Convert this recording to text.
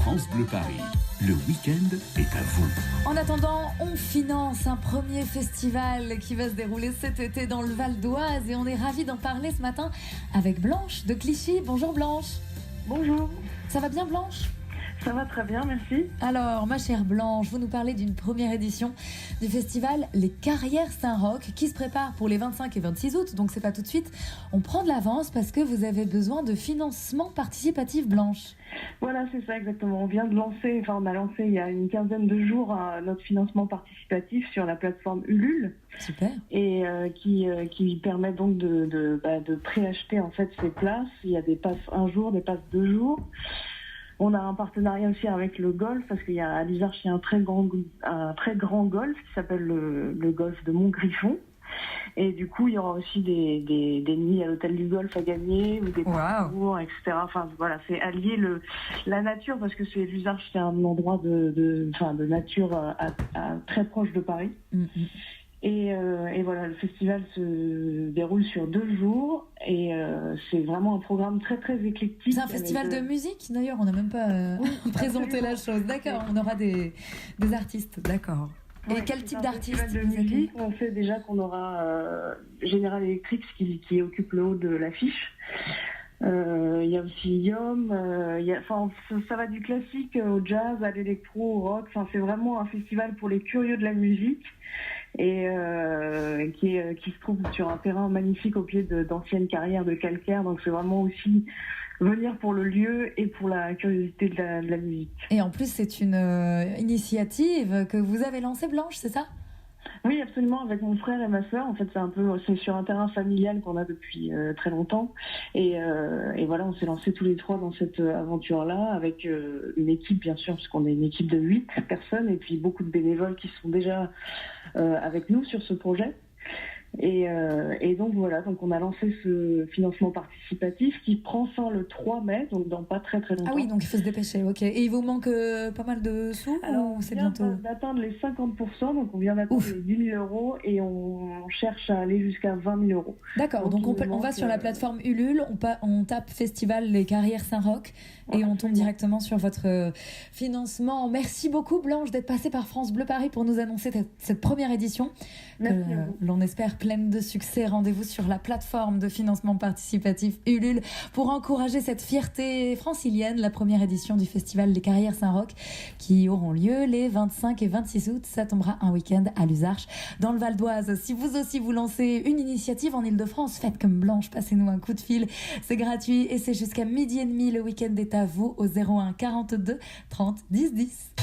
France Bleu Paris. Le week-end est à vous. En attendant, on finance un premier festival qui va se dérouler cet été dans le Val d'Oise et on est ravis d'en parler ce matin avec Blanche de Clichy. Bonjour Blanche. Bonjour. Ça va bien Blanche ? Ça va très bien, merci. Alors, ma chère Blanche, vous nous parlez d'une première édition du festival Les Carrières Saint-Roch qui se prépare pour les 25 et 26 août, donc c'est pas tout de suite. On prend de l'avance parce que vous avez besoin de financement participatif, Blanche. Voilà, c'est ça exactement. On a lancé il y a une quinzaine de jours notre financement participatif sur la plateforme Ulule. Super. Et qui permet donc de préacheter en fait ces places. Il y a des passes un jour, des passes 2 jours. On a un partenariat aussi avec le golf parce qu'il y a à Luzarches, il y a un très grand golf qui s'appelle le golf de Montgriffon. Et du coup, il y aura aussi des nuits à l'hôtel du golf à gagner ou des parcours, etc. Enfin voilà, c'est allier la nature parce que Luzarches, c'est un endroit de nature très proche de Paris. Mm-hmm. Et voilà, le festival se déroule sur 2 jours et c'est vraiment un programme très très éclectique. C'est un festival de musique d'ailleurs, on n'a même pas présenté la chose. D'accord, on aura des artistes, d'accord. Et quel type d'artistes? Festival de musique, on sait déjà qu'on aura General Electric qui occupe le haut de l'affiche. Il y a aussi Yom, ça va du classique au jazz, à l'électro, au rock. Enfin, c'est vraiment un festival pour les curieux de la musique et qui se trouve sur un terrain magnifique au pied d'anciennes carrières de calcaire. Donc c'est vraiment aussi venir pour le lieu et pour la curiosité de la musique. Et en plus, c'est une initiative que vous avez lancée, Blanche, c'est ça ? Oui, absolument, avec mon frère et ma sœur. En fait, c'est sur un terrain familial qu'on a depuis très longtemps. Et voilà, on s'est lancés tous les 3 dans cette aventure-là, avec une équipe, bien sûr, parce qu'on est une équipe de 8 personnes, et puis beaucoup de bénévoles qui sont déjà avec nous sur ce projet. Et donc voilà, donc on a lancé ce financement participatif qui prend fin le 3 mai, donc dans pas très très longtemps. Ah oui, donc il faut se dépêcher, ok. Et il vous manque pas mal de sous? Alors, ou c'est bientôt d'atteindre les 50%, donc on vient d'atteindre les 10 000 euros et on cherche à aller jusqu'à 20 000 euros. D'accord, donc on va sur la plateforme Ulule, on tape Festival Les Carrières Saint-Roch et on tombe directement sur votre financement. Merci beaucoup Blanche d'être passée par France Bleu Paris pour nous annoncer cette première édition. Merci à vous. L'on espère pleine de succès. Rendez-vous sur la plateforme de financement participatif Ulule pour encourager cette fierté francilienne, la première édition du festival Les Carrières Saint-Roch qui auront lieu les 25 et 26 août. Ça tombera un week-end à Luzarches dans le Val d'Oise. Si vous aussi vous lancez une initiative en Ile-de-France, faites comme Blanche, passez-nous un coup de fil. C'est gratuit et c'est jusqu'à 12h30. Le week-end est à vous au 01 42 30 10 10.